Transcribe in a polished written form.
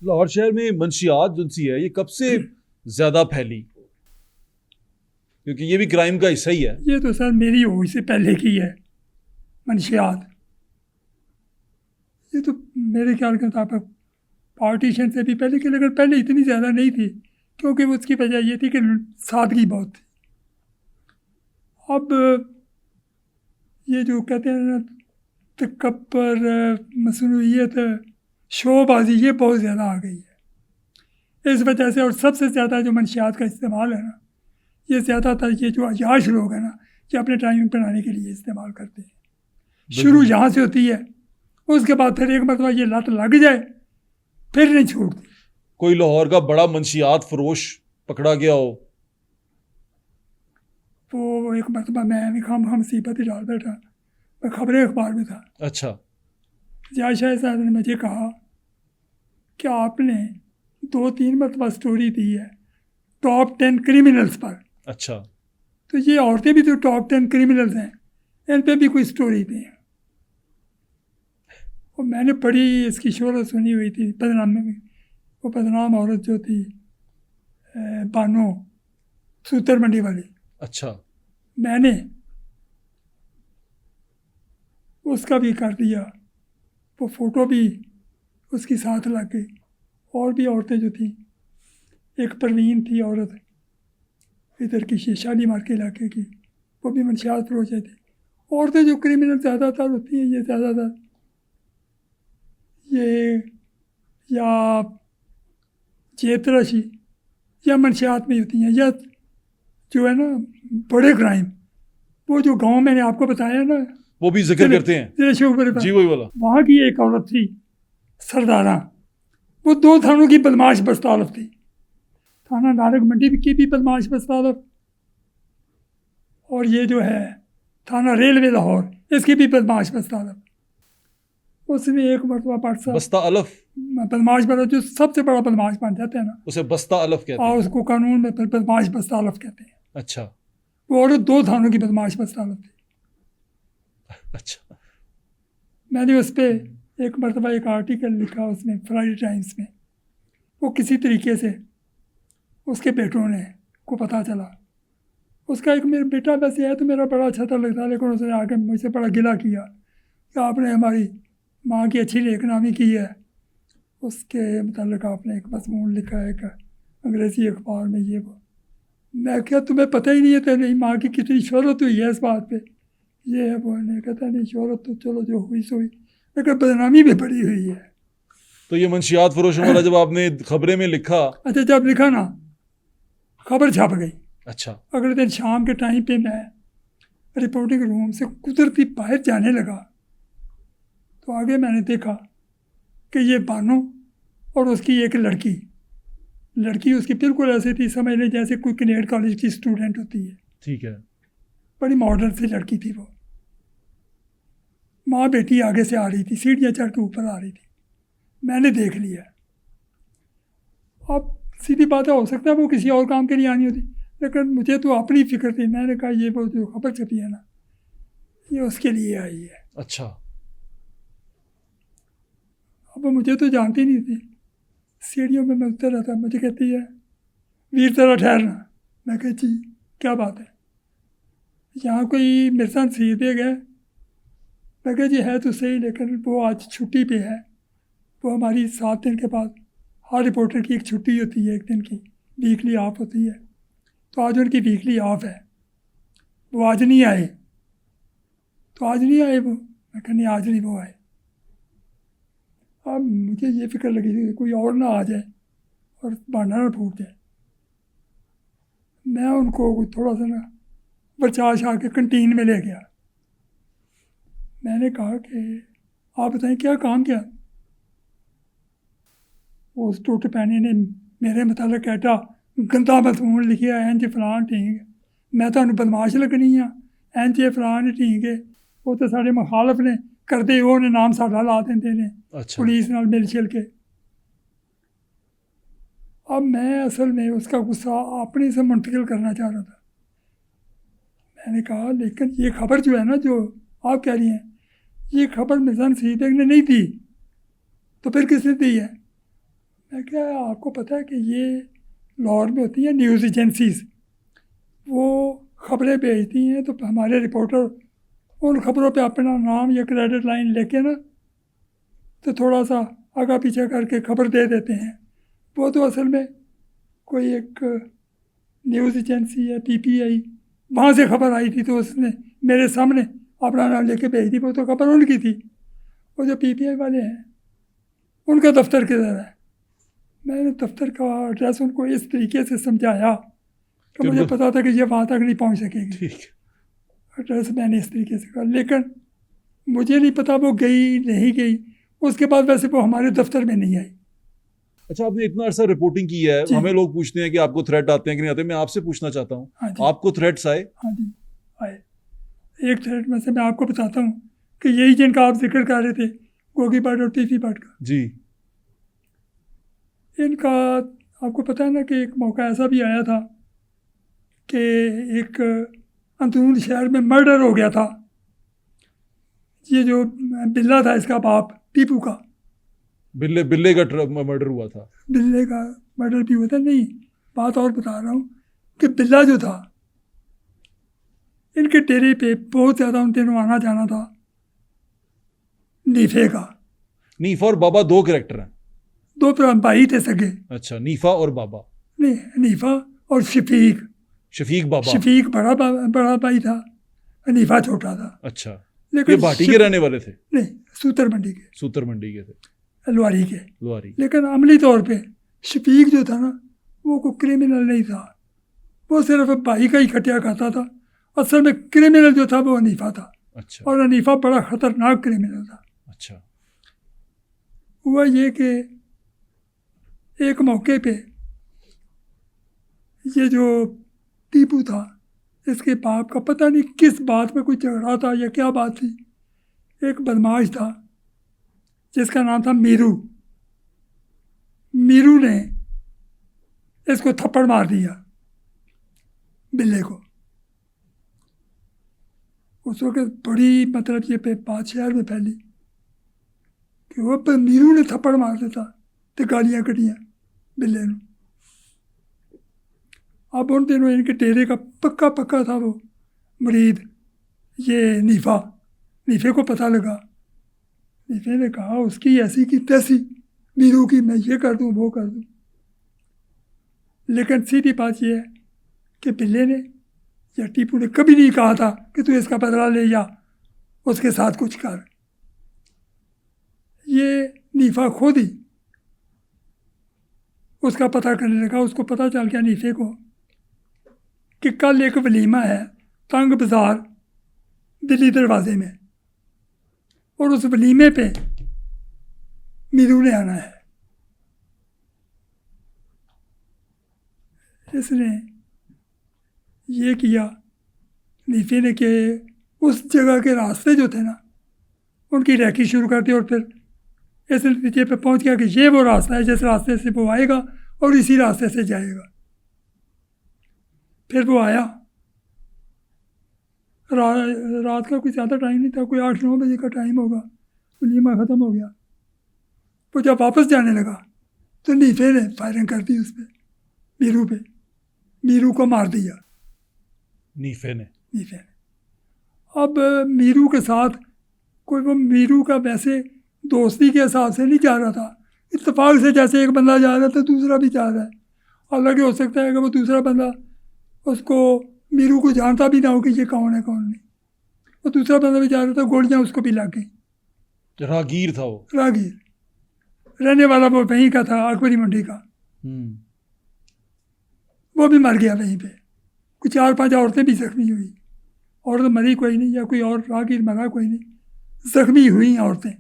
लाहौर शहर में मंशियात जो सी है ये कब से ज्यादा फैली? क्योंकि ये भी क्राइम का हिस्सा ही है। ये तो सर मेरी होश से पहले की है मंशियात। ये तो मेरे ख्याल के मुताबिक पार्टीशन से भी पहले की, लेकिन पहले इतनी ज़्यादा नहीं थी क्योंकि उसकी वजह ये थी कि सादगी बहुत थी। अब ये जो कहते हैं ना तकब्बुर, मसनूइयत, शोबाजी, ये बहुत ज़्यादा आ गई है इस वजह से। और सबसे ज़्यादा जो मंशियात का इस्तेमाल है ना, ये ज़्यादातर ये जो अयाश लोग हैं ना, ये अपने टाइम बनाने के लिए इस्तेमाल करते हैं। शुरू यहाँ से होती है, उसके बाद फिर एक मरतबा ये लत लग जाए फिर नहीं छोड़ती। कोई लाहौर का बड़ा मंशियात फरोश पकड़ा गया हो? तो एक मरतबा मैं भी खाम मुसीबत ही डाल बैठा, मैं खबरें अखबार में था। अच्छा। जिया शाह साहब ने मुझे कहा कि आपने 2-3 मरतबा स्टोरी दी है टॉप 10 क्रिमिनल्स पर। अच्छा। तो ये औरतें भी तो टॉप 10 क्रिमिनल्स हैं, इन पे भी कोई स्टोरी दें। और मैंने बड़ी इसकी शोहरत सुनी हुई थी बदनामी में। वो बदनाम औरत जो थी बानो सूतर मंडी वाली। अच्छा। मैंने उसका भी कर दिया, वो फ़ोटो भी उसकी साथ लग गई। और भी औरतें जो थी, एक परवीन थी औरत इधर की शादी मार के इलाके की, वो भी मंशियात फरोशे थी। औरतें जो क्रिमिनल ज़्यादातर होती हैं ये ज़्यादातर ये या जेतराशी या मंशियात में होती हैं, या जो है ना बड़े क्राइम, वो जो गांव मैंने आपको बताया ना, वो भी जिक्र करते हैं जी, वही वाला। वहाँ की एक औरत थी सरदारा, वो 2 थानों की बदमाश बस्तालफ थी। थाना नारक मंडी की भी बदमाश बस्तालफ, और ये जो है थाना रेलवे लाहौर इसकी भी बदमाश बस्तालफ। उसने एक मरतबा पाठ बस्ता अलफ बदमाश बना, जो सबसे बड़ा बदमाश बन जाता है ना, उसे बस्ता अलफ कहते हैं। उसको कानून में बदमाश बस्तालफ कहते हैं। अच्छा। वो औरत 2 थानों की बदमाश बस्तालफ थी। अच्छा। मैंने उस पर एक मरतबा एक आर्टिकल लिखा उसमें फ्राइडे टाइम्स में। वो किसी तरीके से उसके बेटों ने को पता चला, उसका एक मेरा बेटा वैसे है तो मेरा बड़ा अच्छा था लगता, लेकिन उसने आके मुझसे बड़ा गिला किया कि आपने हमारी माँ की अच्छी नेकनामी की है। उसके मतलब आपने एक मजमून लिखा है कि अंग्रेज़ी अखबार में ये वो। मैं क्या तुम्हें पता ही नहीं है तेरी माँ की कितनी शोहरत हुई है इस बात पे, ये है वो। नहीं कहता नहीं, शोहरत तो चलो जो हुई सो हुई, लेकिन बदनामी भी बड़ी हुई है। तो ये मंशियात फरोशों वाला जब आपने खबरें में लिखा, अच्छा जब लिखा ना, खबर छप गई। अच्छा। अगले दिन शाम के टाइम पे मैं रिपोर्टिंग रूम से कुदरती बाहर जाने लगा तो आगे मैंने देखा कि ये बानो और उसकी एक लड़की उसकी बिल्कुल ऐसी थी, समझ लें जैसे कोई कनेड कॉलेज की स्टूडेंट होती है। ठीक है। बड़ी मॉडर्न सी लड़की थी वो। माँ बेटी आगे से आ रही थी, सीढ़ियाँ चढ़ के ऊपर आ रही थी, मैंने देख लिया। अब सीधी बात है, हो सकता है वो किसी और काम के लिए आनी होती, लेकिन मुझे तो अपनी फिक्र थी। मैंने कहा ये वो जो खबर छपी है ना, ये उसके लिए आई है। अच्छा। अब मुझे तो जानती नहीं थी। सीढ़ियों में मैं उतर रहा था, मुझे कहती है वीर तेरा ठहरना। मैं कहा जी क्या बात है, यहाँ कोई मेरे साथ सीधे गए? मैं कहा जी है तो सही, लेकिन वो आज छुट्टी पे है। वो हमारी 7 दिन के बाद हर रिपोर्टर की एक छुट्टी होती है, एक दिन की वीकली ऑफ होती है, तो आज उनकी वीकली ऑफ है, वो आज नहीं आए। तो आज नहीं आए वो? मैं कहा नहीं आज नहीं वो आए। अब मुझे ये फिक्र लगी थी कोई और ना आ जाए और बहाना ना फूट जाए। मैं उनको थोड़ा सा ना बर्चाश आके कंटीन में ले गया। मैंने कहा कि आप बताएं क्या काम किया? उस टूट पैने ने मेरे मतलब कहता गंदा मजमून लिखिया इंज फलान ठीक, मैं तो बदमाश लगनी हाँ इंज फलान ठीक है। वो तो साढ़े मुखालफ ने करते उन्हें नाम साडा ला देंगे ने। अच्छा। पुलिस नाल मिल छिल के। अब मैं असल में उसका गुस्सा अपने से मुंतकिल करना चाह रहा था। मैंने कहा लेकिन ये खबर जो है ना, जो आप कह रही हैं, ये खबर मिर्ज़ा नसीर बेग ने नहीं दी, तो फिर किसने दी है? मैं क्या, आपको पता है कि ये लाहौर में होती हैं न्यूज़ एजेंसीज, वो ख़बरें भेजती हैं तो हमारे रिपोर्टर उन ख़बरों पे अपना नाम या क्रेडिट लाइन लेके ना तो थोड़ा सा आगा पीछे करके खबर दे देते हैं। वो तो असल में कोई एक न्यूज़ एजेंसी है PPI, वहाँ से खबर आई थी तो उसने मेरे सामने अपना नाम लेके भेज दी। वो तो खबर उनकी थी। वो जो PPI वाले हैं उनका दफ्तर किधर है, मैंने दफ्तर का एड्रेस उनको इस तरीके से समझाया कि मुझे पता था कि ये वहाँ तक नहीं पहुँच सकेगी। ठीक। एड्रेस मैंने इस तरीके से कहा, लेकिन मुझे नहीं पता वो गई नहीं गई। उसके बाद वैसे वो हमारे दफ्तर में नहीं आई। अच्छा, आपने इतना अर्सा रिपोर्टिंग की है, जी। हमें लोग पूछते हैं कि आपको थ्रेट आते हैं कि नहीं आते। मैं आपसे पूछना चाहता हूँ, हाँ जी। आपको थ्रेट्स आए? हाँ जी आए। एक थ्रेट में से मैं आपको बताता हूँ कि यही जिनका आप जिक्र कर रहे थे, गोगी भट्ट और टीसी भट्ट का, जी। इनका आपको पता है ना कि एक मौका ऐसा भी आया था कि एक अंदरून शहर में मर्डर हो गया था। ये जो बिल्ला था इसका बाप टीपू का, बिल्ले का मर्डर हुआ था। बिल्ले का मर्डर भी हुआ था। नहीं, बात और बता रहा हूँ कि बिल्ला जो था, इनके डेरे पे बहुत ज़्यादा उन दिनों आना जाना था नीफे का। नीफा और बाबा दो कैरेक्टर हैं? दो भाई थे सगे। अच्छा, नीफा और बाबा। नहीं, नीफा और शफीक। शफीक बाबा। शफीक बड़ा भाई था, नीफा छोटा था। अच्छा, लेकिन ये भाटी के रहने वाले थे? नहीं, सूतर मंडी के। सूतर मंडी के थे, लुहारी के। लुहारी। लेकिन अमली तौर पे शफीक जो था ना, वो कोई क्रिमिनल नहीं था, वो सिर्फ भाई का ही खटिया खाता था। असल में क्रिमिनल जो था वो हनीफा था। अच्छा। और हनीफा बड़ा ख़तरनाक क्रिमिनल था। अच्छा। हुआ ये कि एक मौके पे ये जो टीपू था, इसके बाप का पता नहीं किस बात में कोई झगड़ा था या क्या बात थी। एक बदमाश था जिसका नाम था मीरू। मीरू ने इसको थप्पड़ मार दिया, बिल्ले को। उस वक्त बड़ी मतलब ये पे बात शहर में फैली कि वो पर मीरू ने थप्पड़ मार देता तो गालियाँ कटियाँ बिल्ले ने। अब उन दिनों इनके डेरे का पक्का था वो मुरीद, ये नीफे को पता लगा। नीफे ने कहा उसकी ऐसी की तैसी, मीरू की मैं ये कर दूँ वो कर दूँ। लेकिन सीधी बात यह है कि बिल्ले ने या टीपू ने कभी नहीं कहा था कि तू इसका बदला ले या उसके साथ कुछ कर। ये नीफा खुद ही उसका पता करने लगा। उसको पता चल गया नीफे को कि कल एक वलीमा है तंग बाज़ार दिल्ली दरवाजे में, और उस वलीमे पे मीरू ने आना है। इसने ये किया नीफे ने कि उस जगह के रास्ते जो थे ना, उनकी रैकी शुरू कर दी। और फिर इस नतीजे पे पहुंच गया कि ये वो रास्ता है जिस रास्ते से वो आएगा और इसी रास्ते से जाएगा। फिर वो आया। रात का कोई ज़्यादा टाइम नहीं था, कोई 8-9 बजे का टाइम होगा। वलीमा ख़त्म हो गया। वो जब वापस जाने लगा तो नीफे ने फायरिंग कर दी उस पर, मीरू पे। मीरू को मार दिया नीफे ने। अब मीरू के साथ कोई, वो मीरू का वैसे दोस्ती के हिसाब से नहीं जा रहा था, इत्तेफाक से जैसे एक बंदा जा रहा था दूसरा भी जा रहा है। हालांकि हो सकता है कि वो दूसरा बंदा उसको मीरू को जानता भी ना हो कि ये कौन है कौन नहीं। वो दूसरा बंदा भी जा रहा था, गोलियां उसको भी लग गई। रागीर था वो, रागीर रहने वाला, वो वहीं का था, अकबरी मंडी का। वो भी मर गया वहीं पे। कुछ 4-5 औरतें भी जख्मी हुई। औरत मरी कोई नहीं, या कोई और रागीर मरा कोई नहीं, जख्मी हुई औरतें।